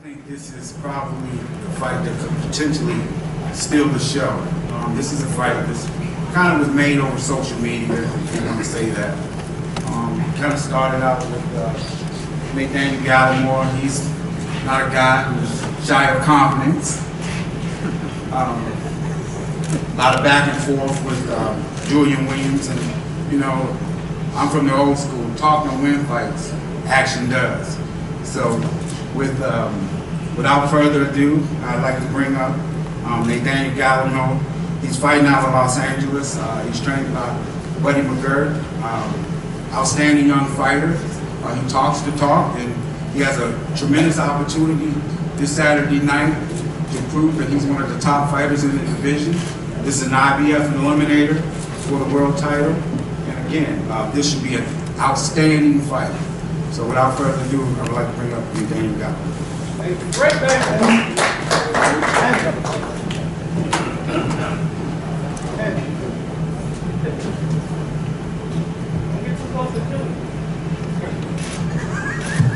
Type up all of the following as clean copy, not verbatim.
think this is probably the fight that could potentially steal the show. This is a fight that kind of was made over social media, if you want to say that. Kind of started out with Gallimore. He's not a guy who's shy of confidence. A lot of back and forth with Julian Williams, and you know, I'm from the old school. Talking to win fights, action does. So, without further ado, I'd like to bring up Gallimore. He's fighting out of Los Angeles. He's trained by Buddy McGirt, outstanding young fighter. He talks the talk, and he has a tremendous opportunity this Saturday night to prove that he's one of the top fighters in the division. This is an IBF eliminator for the world title. And again, this should be an outstanding fight. So without further ado, I would like to bring up Gallimore. Great man.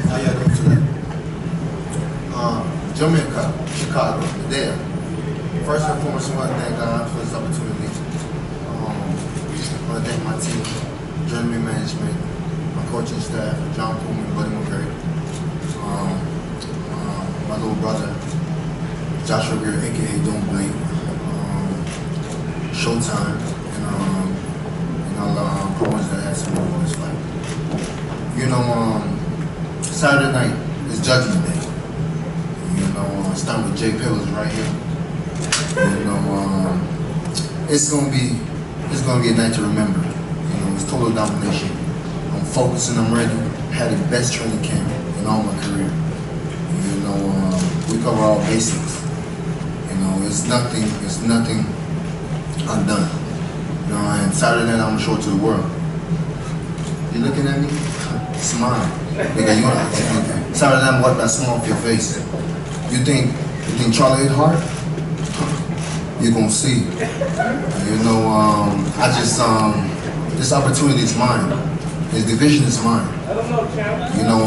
How y'all doing today? Jamaica, Chicago, there. First and foremost, I want to thank God for this opportunity. I want to thank my team, Journeyman Management, my coaching staff, John Pullman, Buddy McGirt, my little brother, Joshua Greer, aka Don't Blink, Showtime, and all the promos that had some more on this fight. You know, Saturday night is Judgment Day. You know, starting with Jay Pillars right here. You know, it's gonna be a night to remember. You know, it's total domination. I'm focusing, I'm ready. Had the best training camp in all my career. You know, we cover all basics. You know, it's nothing undone. You know, and Saturday night I'm gonna show it to the world. You looking at me? Smile. Nigga, you gonna Saturday night I'm gonna wipe that smile off your face. You think Charlie hit hard? You're gonna see. You know, I just this opportunity is mine. This division is mine. You know,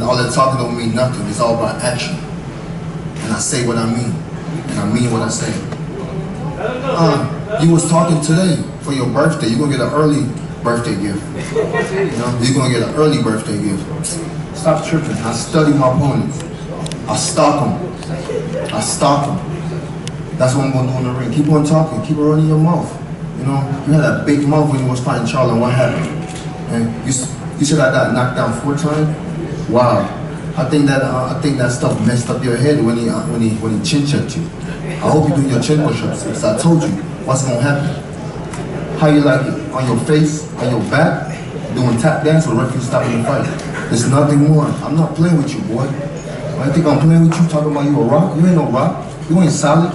all that talking don't mean nothing. It's all about action. And I say what I mean. And I mean what I say. You was talking today for your birthday. You're gonna get an early birthday gift. You know, you're gonna get an early birthday gift. Stop tripping. I study my opponents. I stalk them. I stalk them. That's what I'm gonna do in the ring. Keep on talking. Keep on running your mouth. You know, you had that big mouth when you was fighting Charlie. And what happened? And you said I got knocked down 4 times. Wow. I think that stuff messed up your head when he chin checked you. I hope you do your chin push-ups because I told you what's gonna happen. How you like it? On your face, on your back, doing tap dance with referee stopping the fight. There's nothing more. I'm not playing with you, boy. I think I'm playing with you, talking about you a rock. You ain't no rock. You ain't solid.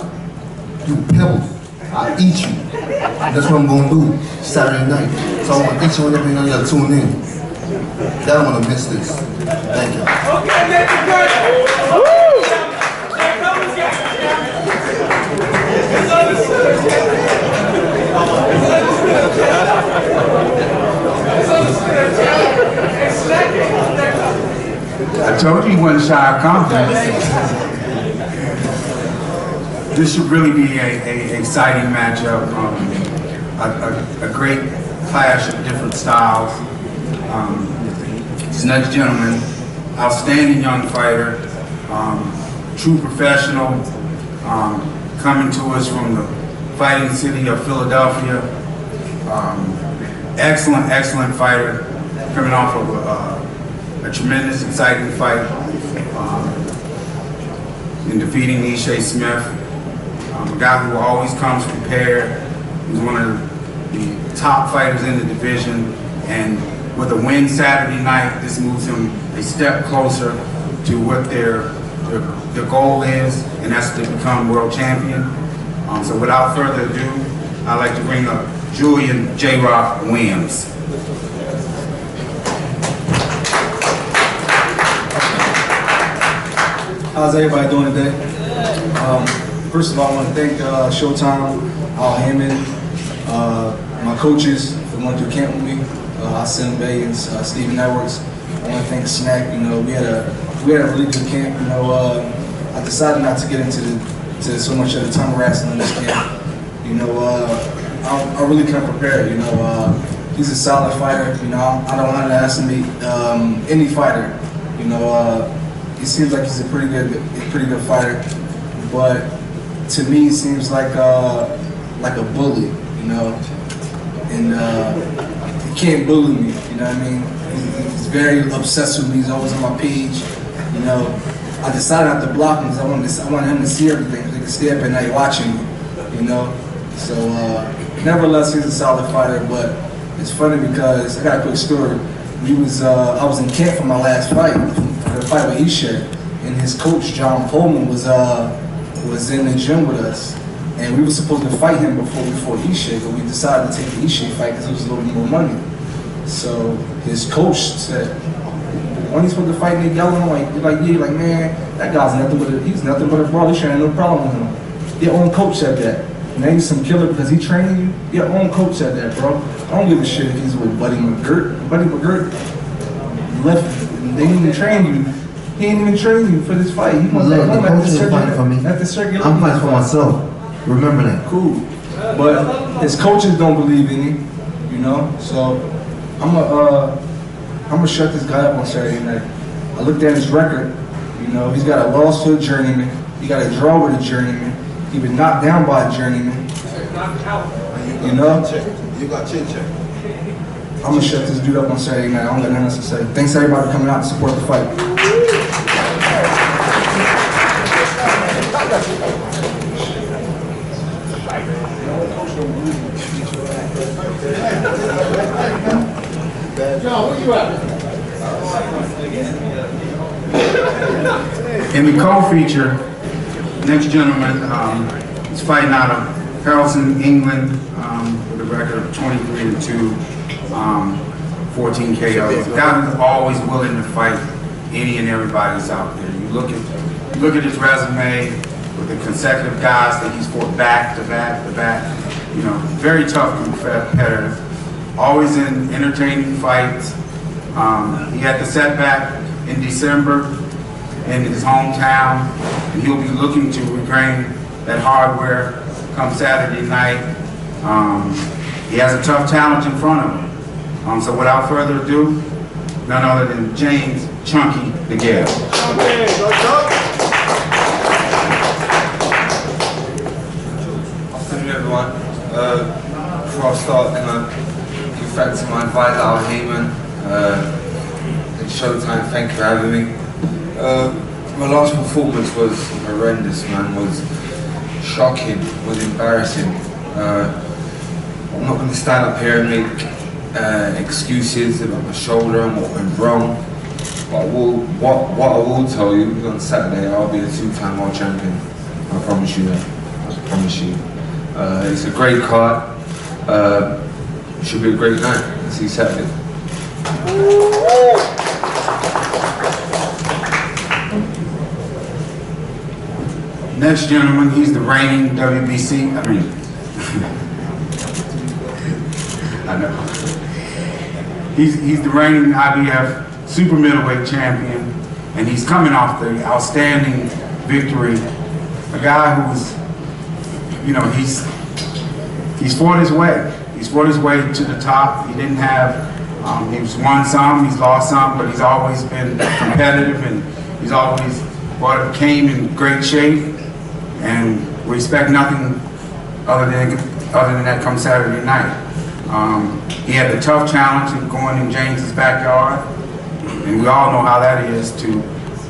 You pebbles. I eat you. That's what I'm gonna do Saturday night. So I want each and every one of y'all to tune in. Y'all don't wanna miss this. Thank you. Okay, make it good. I told you he wasn't shy of confidence. This should really be a exciting matchup. A great clash of different styles. This next gentleman, outstanding young fighter, true professional, coming to us from the fighting city of Philadelphia. Excellent fighter, coming off of a tremendous, exciting fight in defeating Nisha Smith. A guy who always comes prepared. He's one of the top fighters in the division, and with a win Saturday night, this moves him a step closer to what their goal is, and that's to become world champion. So without further ado, I'd like to bring up Julian J-Rock Williams. How's everybody doing today? First of all, I want to thank Showtime, Al Hammond, my coaches for going through camp with me, Hassan Bay and Steven Edwards. I want to thank Snack. You know, we had a we had a really good camp. You know, I decided not to get into so much of the tongue wrestling in this camp. You know, I really can't prepare. You know, he's a solid fighter. You know, I don't underestimate any fighter. You know, he seems like he's a pretty good fighter, but to me, he seems like a bully. You know, and he can't bully me. You know what I mean? He's very obsessed with me. He's always on my page. You know, I decided not to block him because I wanted him to see everything. So he could stay up at night watching me. You know, so nevertheless, he's a solid fighter. But it's funny because I got a quick story. I was in camp for my last fight, for the fight with Isha, and his coach John Pullman was in the gym with us, and we were supposed to fight him before Isha, but we decided to take the Isha fight because it was a little more money. So his coach said, "When he's supposed to fight Degale?" I'm like, man, that guy's nothing but he's nothing but a brawler. You should have no problem with him. Your own coach said that. Now he's some killer because he training you. Your own coach said that, bro. I don't give a shit if he's with Buddy McGirt. Buddy McGirt left. They didn't even train you. He ain't even train you for this fight. He wants Look, the coach is fighting for me. I'm fighting for myself. Remember that. Cool. But his coaches don't believe in him, you know. So I'm gonna shut this guy up on Saturday night. I looked at his record. You know, he's got a loss to a journeyman. He got a draw with a journeyman. He been knocked down by a journeyman. You know? You got chin check. I'm gonna shut this dude up on Saturday night. I don't got nothing else to say. Thanks everybody for coming out to support the fight. John, where you at? In the co-feature, next gentleman is fighting out of Harrelson, England, with a record of 23-2, 14 KOs. Guy who's always willing to fight any and everybody that's out there. You look at his resume with the consecutive guys that he's fought back to back to back. You know, very tough competitor. Always in entertaining fights. He had the setback in December in his hometown, and he'll be looking to regain that hardware come Saturday night. He has a tough challenge in front of him. So without further ado, none other than James Chunky Degale. Afternoon, everyone. Before I start, can I give thanks to my advisor, Al Heyman, and Showtime, thank you for having me. My last performance was horrendous, man, was shocking, was embarrassing. I'm not going to stand up here and make excuses about my shoulder and what went wrong, but what I will tell you is on Saturday I'll be a two-time world champion. I promise you that. I promise you. It's a great card. It should be a great night. See you Saturday. Next gentleman, he's the reigning WBC. I know. He's the reigning IBF super middleweight champion, and he's coming off the outstanding victory. A guy who's, you know, he's fought his way. He's fought his way to the top. He didn't have, he's won some, he's lost some, but he's always been competitive, and he's always came in great shape. And we expect nothing other than that come Saturday night. He had the tough challenge of going in James's backyard, and we all know how that is to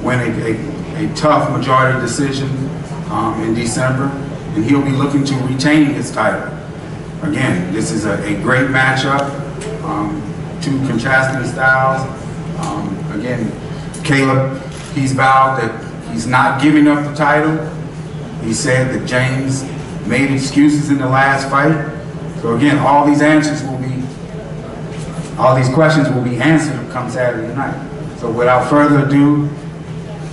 win a tough majority decision in December, and he'll be looking to retain his title. Again, this is a great matchup, two contrasting styles. Again, Caleb, he's vowed that he's not giving up the title. He said that James made excuses in the last fight. So again, all these questions will be answered come Saturday night. So without further ado,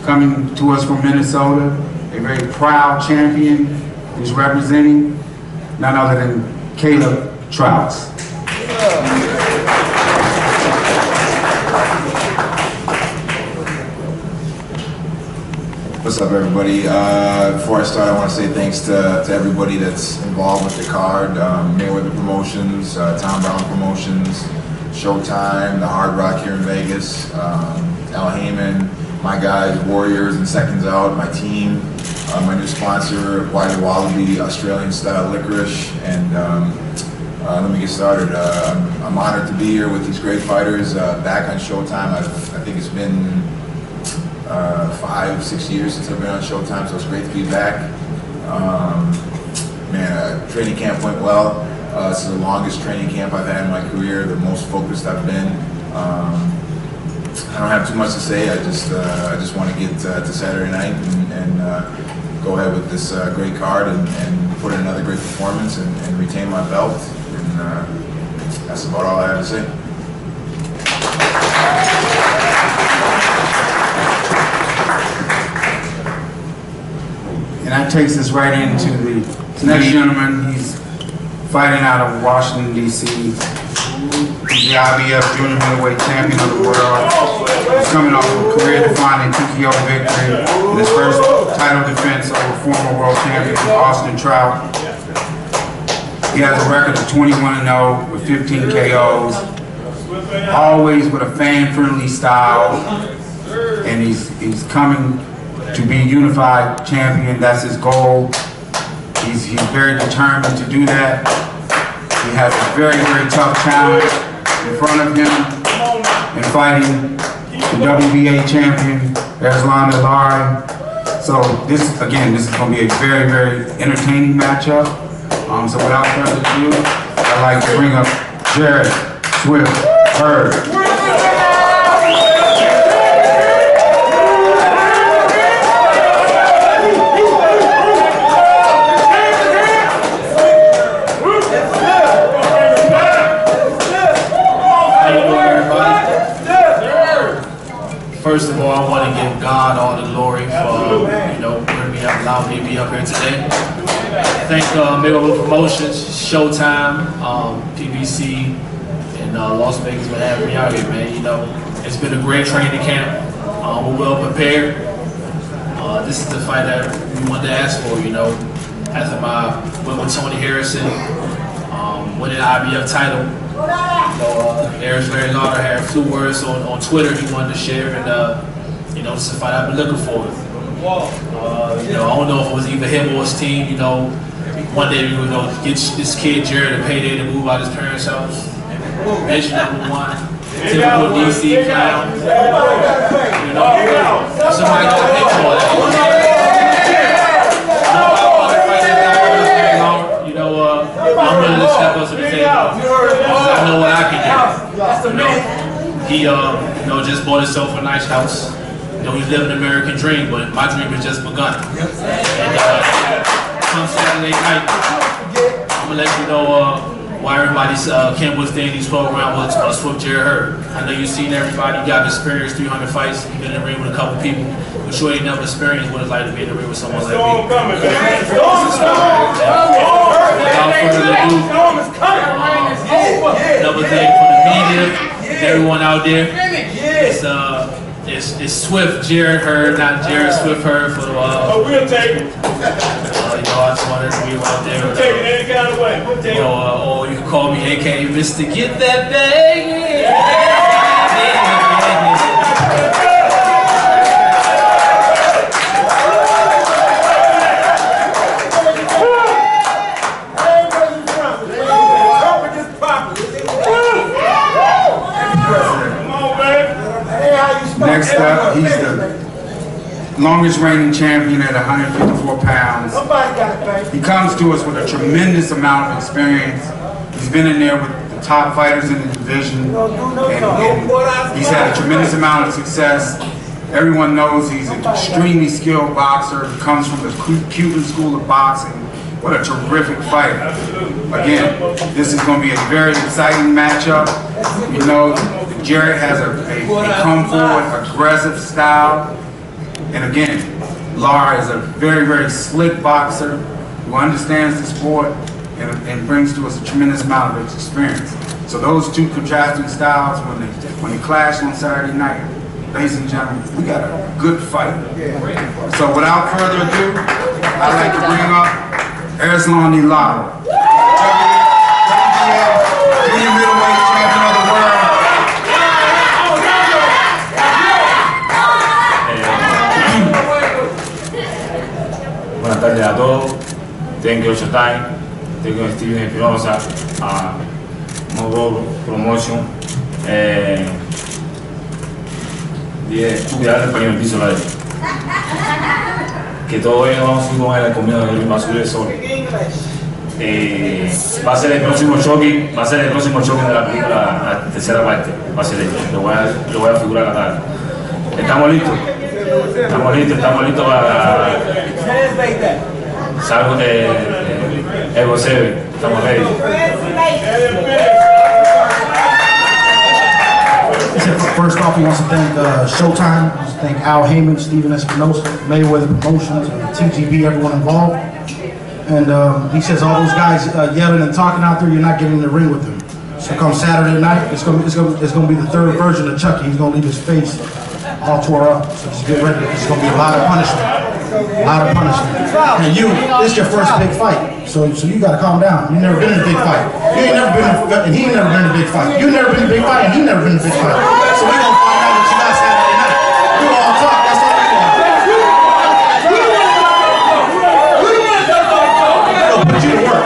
coming to us from Minnesota, a very proud champion who's representing none other than Caleb Truax. What's up, everybody? Before I start, I want to say thanks to everybody that's involved with the card. Mayweather Promotions, Tom Brown Promotions, Showtime, the Hard Rock here in Vegas, Al Heyman, my guys, Warriors and Seconds Out, my team, my new sponsor, Wiley Wallaby, Australian Style Licorice, and let me get started. I'm honored to be here with these great fighters back on Showtime. I think it's been 5-6 years since I've been on Showtime, so it's great to be back. Training camp went well. It's the longest training camp I've had in my career, the most focused I've been. I don't have too much to say. I just want to get to Saturday night and go ahead with this great card and put in another great performance and retain my belt. And that's about all I have to say. And that takes us right into the next gentleman. He's fighting out of Washington, D.C. He's the IBF Junior Middleweight Champion of the world. He's coming off a career-defining TKO victory in his first title defense over former world champion Austin Truax. He has a record of 21-0 with 15 KOs, always with a fan-friendly style, and he's coming to be unified champion. That's his goal. He's very determined to do that. He has a very, very tough challenge in front of him in fighting the WBA champion, Erislandy Lara. So this is going to be a very, very entertaining matchup. So without further ado, I'd like to bring up Jarrett Hurd. First of all, I want to give God all the glory for allowing me to be up here today. Thank Mayweather Promotions, Showtime, PBC, and Las Vegas for having me out here, man. It's been a great training camp. We're well prepared. This is the fight that we wanted to ask for, After my win with Tony Harrison, winning the IBF title. Erislandy Lara had a few words on Twitter he wanted to share, and this is a fight I've been looking for. I don't know if it was either him or his team. One day we're gonna get this kid Jarrett a payday to move out his parents' house. Mission #1, typical DC clown. Somebody got to pay for that. I'm willing to step up to the table. I know what I can do. He just bought himself a nice house. He's living an American dream, but my dream has just begun. And come Saturday night, I'm gonna let you know why everybody can't withstand these programs with Jarrett Hurd. I know you've seen everybody, you got experienced 300 fights, you've been in the ring with a couple people, but you ain't never experienced what it's like to be in the ring with someone like me. Without further ado, another thing for the media and everyone out there, it's Swift Jarrett Hurd, not Jarrett Swift Hurd for the we'll take it. I just wanted to be right there. We'll take it any kind of way. We'll take it. Or you can call me AKA Mr. Get That Bag. Next up, he's the longest reigning champion at 154 pounds. He comes to us with a tremendous amount of experience. He's been in there with the top fighters in the division, and he's had a tremendous amount of success. Everyone knows he's an extremely skilled boxer. He comes from the Cuban school of boxing. What a terrific fighter. Again, this is going to be a very exciting matchup. Jarrett has a come forward, aggressive style. And again, Lara is a very, very slick boxer who understands the sport and brings to us a tremendous amount of experience. So those two contrasting styles, when they clash on Saturday night, ladies and gentlemen, we got a good fight. So So without further ado, I'd like to bring up Erislandy Lara, junior middleweight champion of the world. Buenas tardes a todos. Thank you, Showtime. Thank you, Steven Espinosa, Mogo Promotion. Estudiar el español, dice la ley. Que todo ello vamos a subir con el comido de va a subir el sol. Va a ser el próximo choque, de la película, la tercera parte. Va a ser ello. Lo voy a figurar la tarde. ¿Estamos listos? Estamos listos para salgo de Evo 7. Estamos ready. First off, he wants to thank Showtime, he wants to thank Al Heyman, Steven Espinosa, Mayweather Promotions, TGB, everyone involved. And he says all those guys yelling and talking out there, you're not getting in the ring with them. So come Saturday night, it's gonna be the third version of Chucky. He's gonna leave his face all tore up. So just get ready. It's gonna be a lot of punishment. And this is your first big fight. So you gotta calm down. You've never been in a big fight. You ain't never been in and he ain't never been in a big fight. You've never been in a big fight and he never been in a big fight. So we're gonna find out what you got Saturday night. You all talk, that's all we want. We'll put you to work.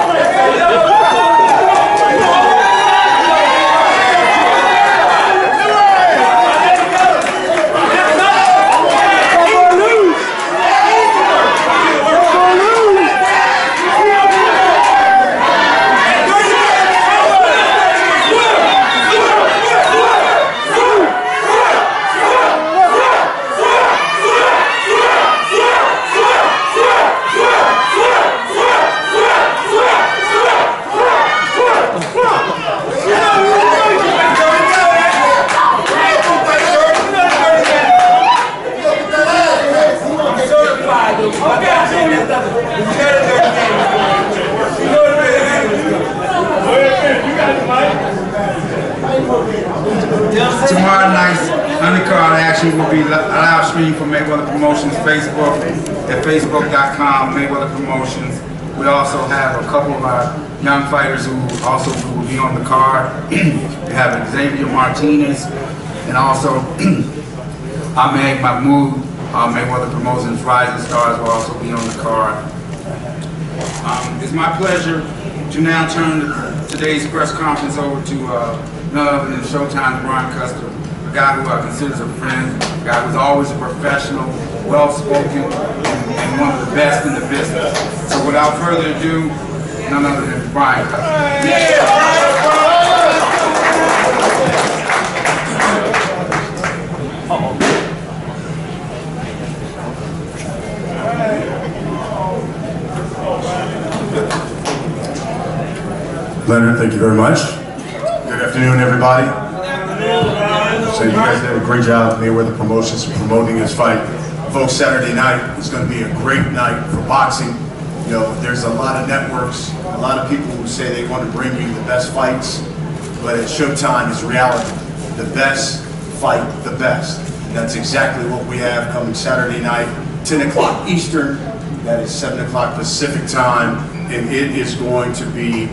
Tomorrow night's undercard action will be live streamed from Mayweather Promotions Facebook at facebook.com Mayweather Promotions. We also have a couple of our young fighters who also will be on the card. We have Xavier Martinez and also Ahmed Mahmoud. Mayweather Promotions Rising Stars will also be on the card. It's my pleasure to now turn today's press conference over to none other than Showtime's Brian Custer, a guy who I consider a friend, a guy who's always a professional, well-spoken, and one of the best in the business. So without further ado, none other than Brian Custer. Leonard, thank you very much. Good afternoon, everybody. So you guys did a great job, Mayweather Promotions, promoting this fight. Folks, Saturday night is going to be a great night for boxing. You know, there's a lot of networks, a lot of people who say they want to bring you the best fights, but at Showtime is reality. The best fight the best. And that's exactly what we have coming Saturday night, 10 o'clock Eastern, that is 7 o'clock Pacific time, and it is going to be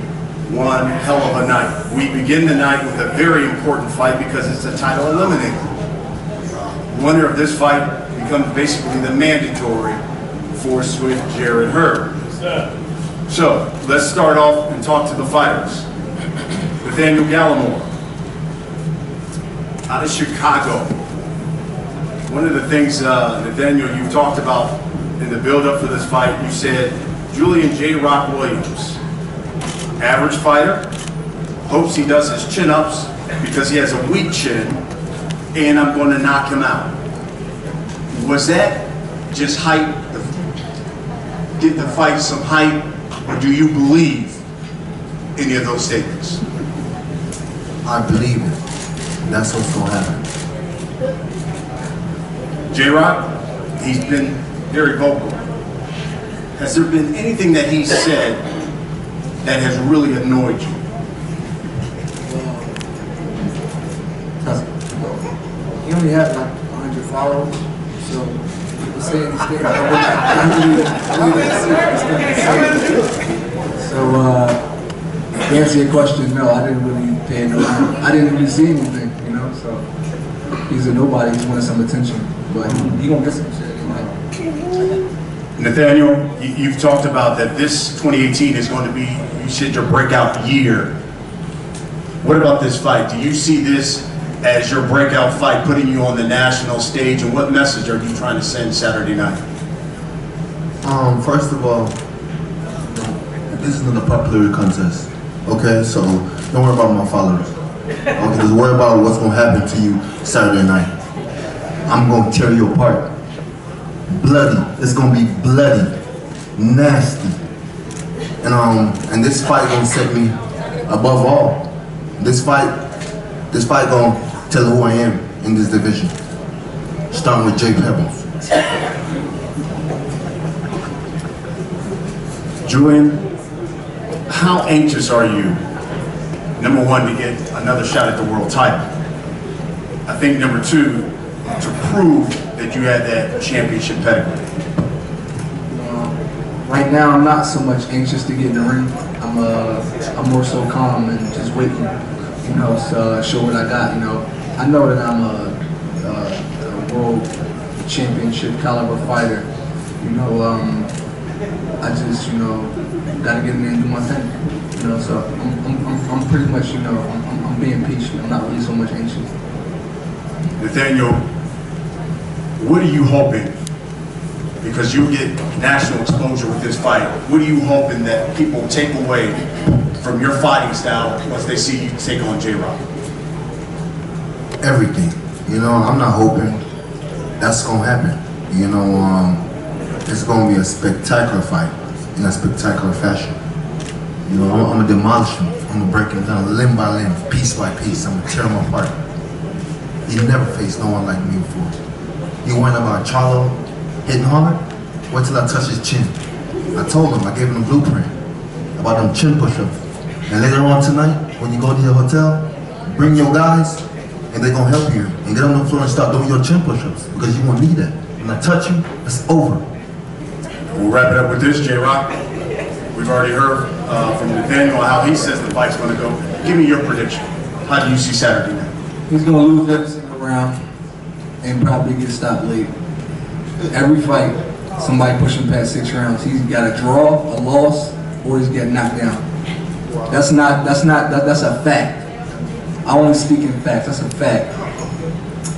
one hell of a night. We begin the night with a very important fight because it's a title eliminator. Winner of this fight becomes basically the mandatory force with Jarrett Hurd. So let's start off and talk to the fighters. Nathaniel Gallimore, out of Chicago. One of the things, Nathaniel, you talked about in the build-up for this fight, you said Julian J. Rock Williams, average fighter, hopes he does his chin-ups because he has a weak chin, and I'm going to knock him out. Was that just hype, give the fight some hype, or do you believe any of those statements? I believe it. That's what's going to happen. J-Rock, he's been very vocal. Has there been anything that he said that has really annoyed you? He only had like 100 followers, so people say anything. I really didn't say. So, to answer your question, no, I didn't really pay no mind. I didn't really see anything, you know. So he's a nobody. He's wanted some attention, but he gonna get some shit. Nathaniel, you've talked about that this 2018 is going to be, you said, your breakout year. What about this fight? Do you see this as your breakout fight, putting you on the national stage, and what message are you trying to send Saturday night? First of all, this isn't a popularity contest, okay? So don't worry about my followers. Okay, just worry about what's gonna happen to you Saturday night. I'm gonna tear you apart. Bloody. It's gonna be bloody, nasty, and this fight gonna set me above all. This fight gonna tell who I am in this division. Starting with Jay Pebbles. Julian, how anxious are you, number one, to get another shot at the world title? I think number two, to prove that you had that championship pedigree. Right now, I'm not so much anxious to get in the ring. I'm more so calm and just waiting, you know, to show what I got. You know, I know that I'm a world championship caliber fighter. You know, I just, you know, gotta get in there and do my thing. You know, so I'm pretty much, you know, I'm being patient. I'm not really so much anxious. Nathaniel, what are you hoping? Because you get national exposure with this fight. What are you hoping that people take away from your fighting style once they see you take on J-Rock? Everything. You know, I'm not hoping that's gonna happen. You know, it's gonna be a spectacular fight in a spectacular fashion. You know, I'm gonna demolish him. I'm gonna break him down limb by limb, piece by piece. I'm gonna tear him apart. He never faced no one like me before. He went about Charlo hitting hard. Wait till I touch his chin. I told him, I gave him a blueprint about them chin push-ups. And later on tonight, when you go to your hotel, bring your guys, and they're gonna help you. And get on the floor and start doing your chin push-ups, because you won't need that. When I touch you, it's over. We'll wrap it up with this, J-Rock. We've already heard from Nathaniel how he says the fight's gonna go. Give me your prediction. How do you see Saturday night? He's gonna lose every single round and probably get stopped late. Every fight, somebody pushing past 6 rounds. He's got a draw, a loss, or he's getting knocked down. That's a fact. I only speak in facts. That's a fact.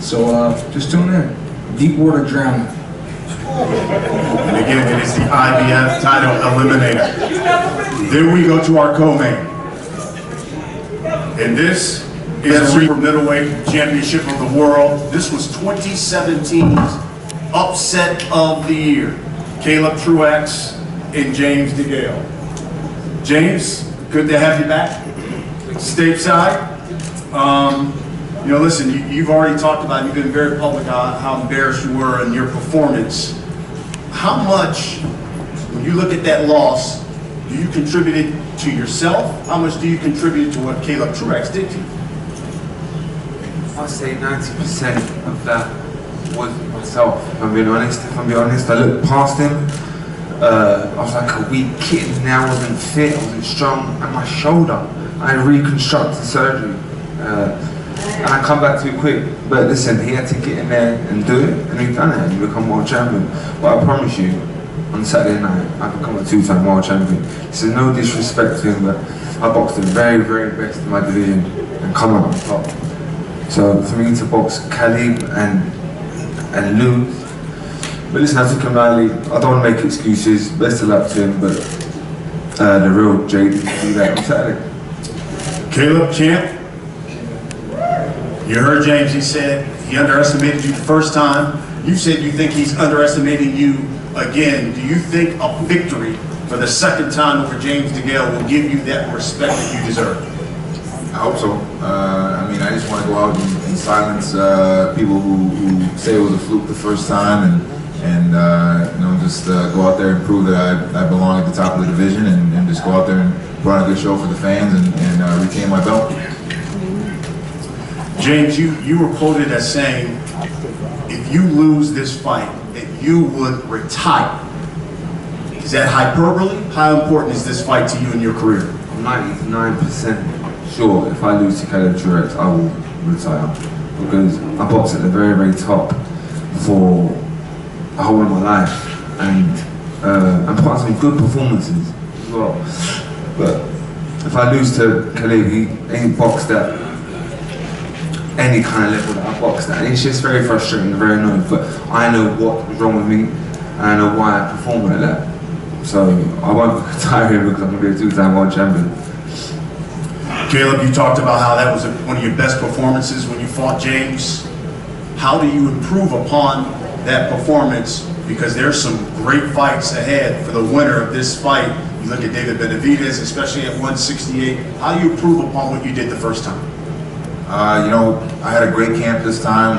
So just tune in. Deep water drowning. And again, it is the IBF title eliminator. Then we go to our co-main. And this is a super middleweight championship of the world. This was 2017's upset of the year. Caleb Truax and James Degale. James, good to have you back. Stateside. You know, listen, you've already talked about, you've been very public on how embarrassed you were in your performance. How much, when you look at that loss, do you contribute it to yourself? How much do you contribute to what Caleb Truax did to you? I'd say 90% of that was myself, if I'm being honest. I looked past him. I was like a weak kid. Now I wasn't fit, I wasn't strong. And my shoulder, I had reconstructed surgery. And I come back too quick. But listen, he had to get in there and do it, and he done it, and he become world champion. But I promise you, on Saturday night, I become a 2-time world champion. This is no disrespect to him, but I boxed the very, very best in my division and come out on top. So for me to box Khalid and lose, but listen, I took him lightly. I don't want to make excuses. Best of luck to him, but the real Jay didn't do that on Saturday. Caleb, champ. You heard James, he said he underestimated you the first time. You said you think he's underestimating you again. Do you think a victory for the second time over James Degale will give you that respect that you deserve? I hope so. I mean, I just want to go out and silence people who say it was a fluke the first time, and you know, just go out there and prove that I belong at the top of the division, and just go out there and put on a good show for the fans and retain my belt. James, you were quoted as saying, if you lose this fight, that you would retire. Is that hyperbole? How important is this fight to you in your career? I'm 99% sure if I lose to Truax, I will retire. Because I boxed at the very, very top for the whole of my life. And put on some good performances as well. But if I lose to Khalid, he ain't boxed at any kind of level that I boxed at. And it's just very frustrating and very annoying. But I know what was wrong with me, and I know why I performed like that. So I won't retire here because I'm going to be a two-time world champion. Caleb, you talked about how that was one of your best performances when you fought James. How do you improve upon that performance? Because there's some great fights ahead for the winner of this fight. You look at David Benavidez, especially at 168. How do you improve upon what you did the first time? You know, I had a great camp this time.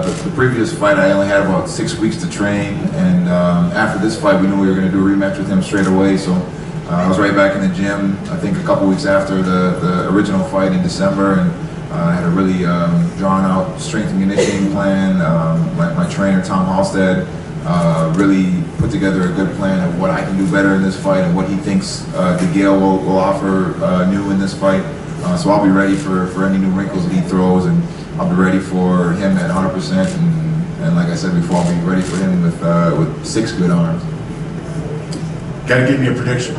The previous fight, I only had about 6 weeks to train, and after this fight, we knew we were going to do a rematch with him straight away. So I was right back in the gym, I think a couple weeks after the original fight in December, and I had a really drawn-out strength and conditioning plan. My trainer, Tom Halstead, really put together a good plan of what I can do better in this fight and what he thinks Degale will offer new in this fight. So I'll be ready for any new wrinkles that he throws, and I'll be ready for him at 100%. And like I said before, I'll be ready for him with 6 good arms. Gotta give me a prediction.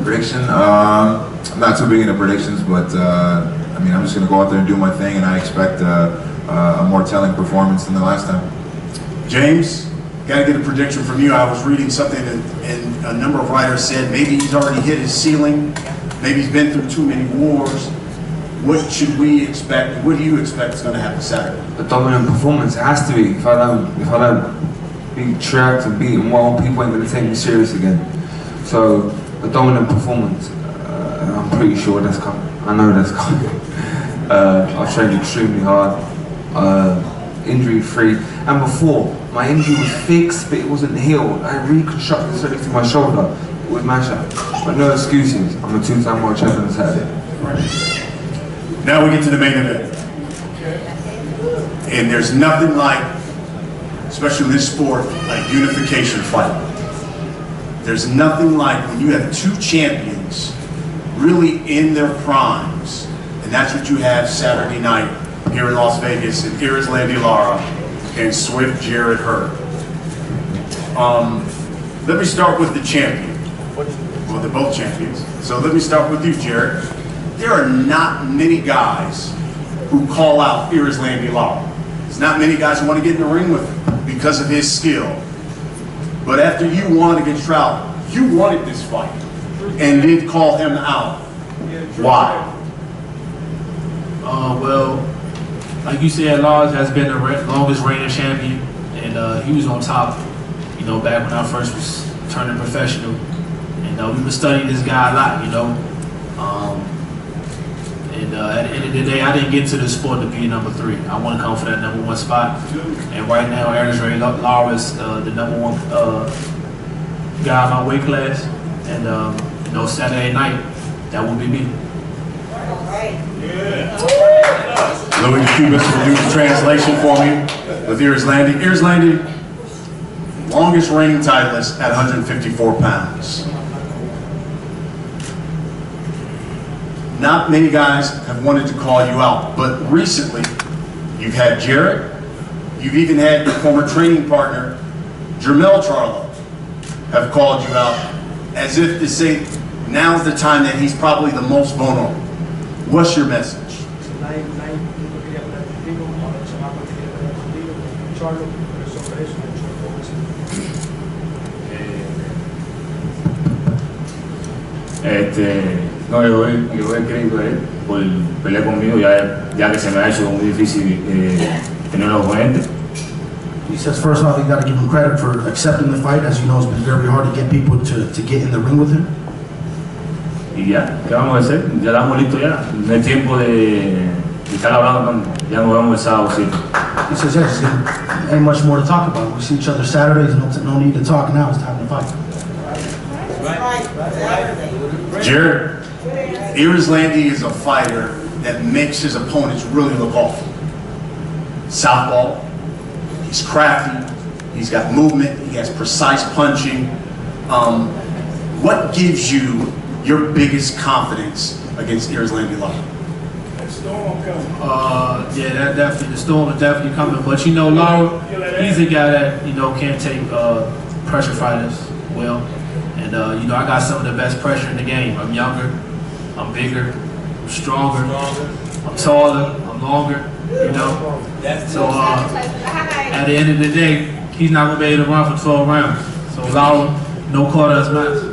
Prediction? I'm not too big into predictions, but I mean, I'm just gonna go out there and do my thing, and I expect a more telling performance than the last time. James, gotta get a prediction from you. I was reading something and a number of writers said maybe he's already hit his ceiling. Maybe he's been through too many wars. What should we expect? What do you expect is going to happen Saturday? A dominant performance. It has to be. If I don't beat Truax and beat him well, people ain't going to take me serious again. So a dominant performance. I'm pretty sure that's coming. I know that's coming. I've trained extremely hard, injury free, and before my injury was fixed, but it wasn't healed. I reconstructed surgery to my shoulder with mashup. But no excuses. I'm a two-time world champion Saturday. Now we get to the main event. And there's nothing like, especially in this sport, like unification fight. There's nothing like when you have two champions really in their primes. And that's what you have Saturday night here in Las Vegas in Erislandy Lara and Swift Jarrett Hurd. Let me start with the champion. Well, they're both champions. So let me start with you, Jarrett. There are not many guys who call out Erislandy Lara. There's not many guys who want to get in the ring with him because of his skill. But after you won against Truax, you wanted this fight and did call him out. Why? Well, like you said, Lars has been the longest reigning champion, and he was on top, you know, back when I first was turning professional. And we were studying this guy a lot, you know. At the end of the day, I didn't get to the sport to be number 3. I want to come for that number 1 spot. And right now, Erislandy Lara is the number 1 guy in my weight class. And you know, Saturday night, that will be me. Louis Cubas will do the translation for me with Erislandy. Erislandy, longest reigning titleist at 154 pounds. Not many guys have wanted to call you out, but recently you've had Jarrett, you've even had your former training partner, Jermell Charlo, have called you out as if to say now's the time that he's probably the most vulnerable. What's your message? No, yo he creído a él por pelear conmigo, ya que se me ha hecho muy difícil tener un oponente. He says first off, you got to give him credit for accepting the fight. As you know, it's been very hard to get people to get in the ring with him. Y ya, ¿qué vamos a hacer? Ya estamos listos ya. No hay tiempo de estar hablando, ya nos vemos el sábado, sí. He says, yes, ain't much more to talk about. We see each other Saturdays, no need to talk now, it's time to fight. Jarrett, Erislandy is a fighter that makes his opponents really look awful. Southpaw, he's crafty, He's got movement. He has precise punching. What gives you your biggest confidence against Erislandy Lara? Yeah, that definitely, the storm is definitely coming. But you know, Lara, he's a guy that, you know, can't take pressure fighters well. And you know, I got some of the best pressure in the game. I'm younger, I'm bigger, I'm stronger, I'm taller, I'm longer, you know. So at the end of the day, he's not gonna be able to run for 12 rounds. So Lara, no quarters match.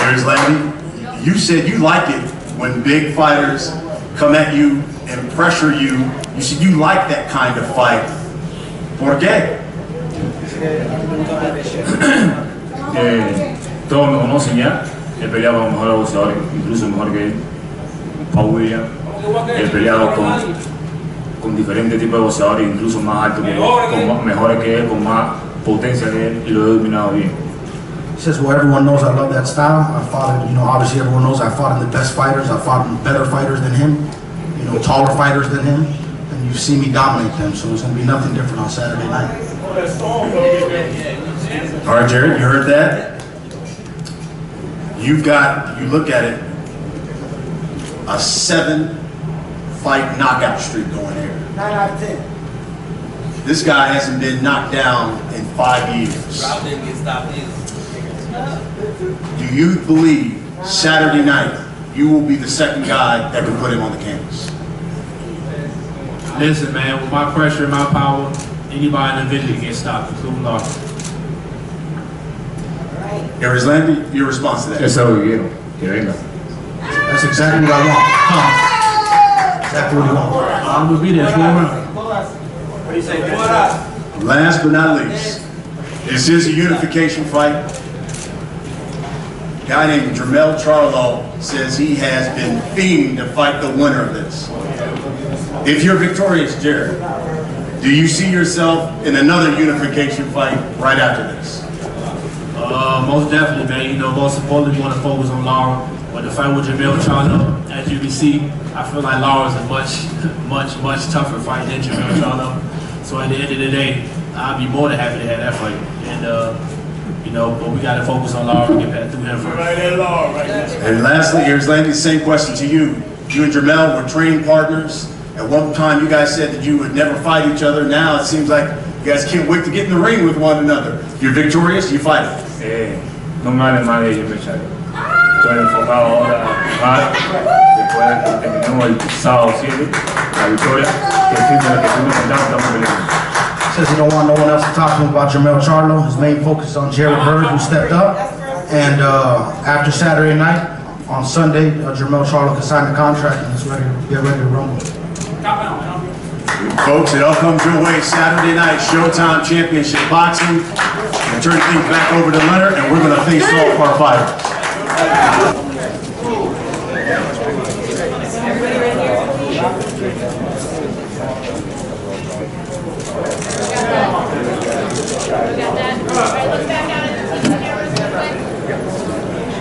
Erislandy, you said you like it when big fighters come at you and pressure you. You said you like that kind of fight. ¿Por qué? Todos me conocen ya. He peleado con los mejores boxeadores, incluso mejor que él. Paul Williams. He peleado con diferentes tipos de boxeadores, incluso más altos que él, con mejores que él, con más potencia que él, y lo he dominado bien. He says, well, everyone knows I love that style. I fought, you know, obviously everyone knows I fought in the best fighters. I fought in better fighters than him, you know, taller fighters than him. And you've seen me dominate them, so it's going to be nothing different on Saturday night. All right, Jarrett, you heard that? You've got, you look at it, a 7-fight knockout streak going here. 9 out of 10. This guy hasn't been knocked down in 5 years. Do you believe Saturday night you will be the second guy that can put him on the canvas? Listen, man, with my pressure and my power, anybody in the division can stop, including Lara. Erislandy, your response to that? Eso es lo que quiero, que venga. That's exactly what I want. Exactly what he wants. I'm going to be there 12 rounds. Last but not least, this is a unification fight. A guy named Jermell Charlo says he has been fiending to fight the winner of this. If you're victorious, Jarrett, do you see yourself in another unification fight right after this? Most definitely, man. You know, most importantly, we want to focus on Lara. But the fight with Jermell Charlo, as you can see, I feel like Lara's a much tougher fight than Jermell Charlo. So at the end of the day, I'd be more than happy to have that fight. And you know, but we got to focus on Lara and get past through him first. Right there, Lara, right there. And lastly, Erislandy, same question to you. You and Jermell were training partners. At one time, you guys said that you would never fight each other. Now it seems like you guys can't wait to get in the ring with one another. If you're victorious, you fight it. No me hable mal de ellos, muchachos. Estoy enfocado ahora a jugar. Después de que terminemos el sábado 7, la victoria, que firme lo que fuimos intentando, estamos peleando. Says he don't want no one else to talk to him about Jermell Charlo. His main focus is on Jarrett Hurd, who stepped up. And after Saturday night, on Sunday, Jermell Charlo can sign the contract and get ready to rumble. Folks, it all comes your way Saturday night, Showtime Championship Boxing. We'll turn things back over to Leonard, and we're going to face off our fighters.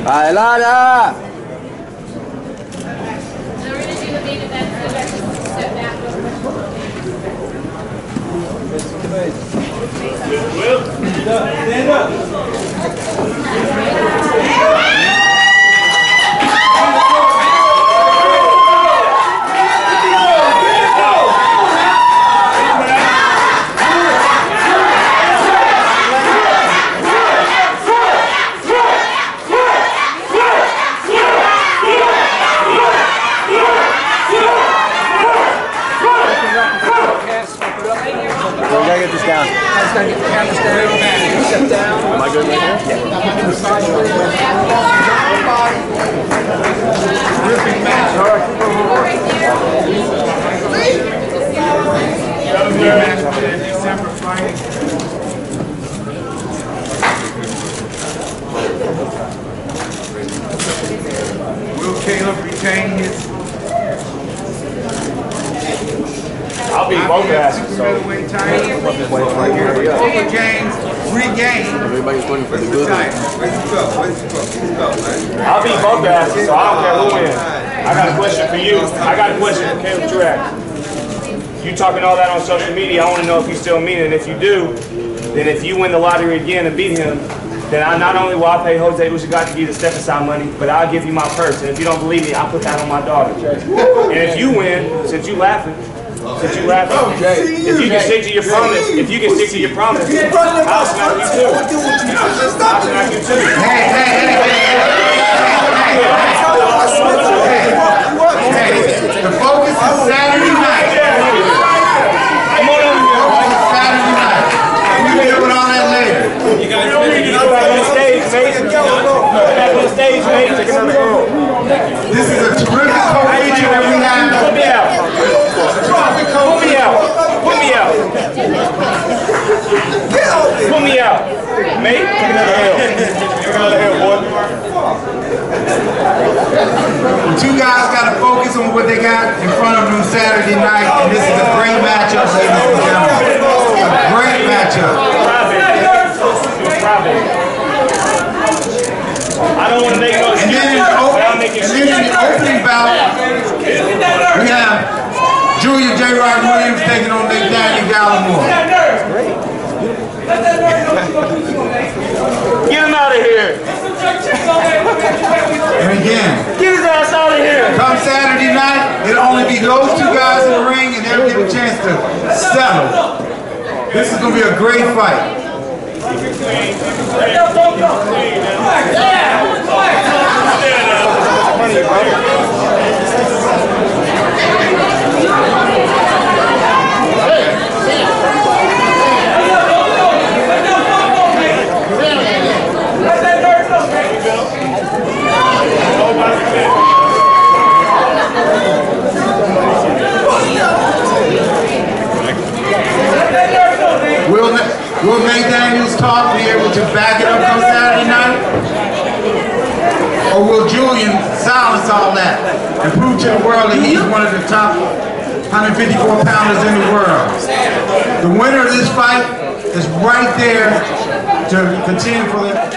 Lara! Will, stand up. Am I good right here? Will Caleb retain his I'll be both asses. middleweight title? Will James regain? Everybody's going for the good. Let's go, man. I'll be both asses, so I don't care who wins. I got a question for you. I got a question for Caleb Truax. you talking all that on social media, I want to know if you still mean it. And if you do, then if you win the lottery again and beat him, then I not only will I pay Jose Ushigaki to give you the step aside money, but I'll give you my purse. And if you don't believe me, I'll put that on my daughter. And if you win, since you laughing, if you can stick to your promise, I'll smack you too. I'll smack you too. The focus is Saturday night. Come on over here. Saturday night. We'll deal with all that later. You guys ready? Go back on the stage, mate. Go back on the stage, mate. Take another girl. This is a terrific co-feature that we have. Put me out. Put me out. Put me out. Put me out. Mate, take another L. Take another L, boy. The two guys got to focus on what they got in front of them Saturday night, and this is a great matchup, ladies and gentlemen. A great matchup. I don't want to make no And then in the opening bout, we have Julia J. Rod Williams taking on Degale Gallimore. Get him out of here. And again, Get his ass out of here. come Saturday night, it'll only be those two guys in the ring, and they'll get a chance to settle. This is going to be a great fight. Will Nate Daniels talk be able to back it up on Saturday night? Or will Julian silence all that and prove to the world that he's one of the top 154 pounders in the world? The winner of this fight is right there to contend for the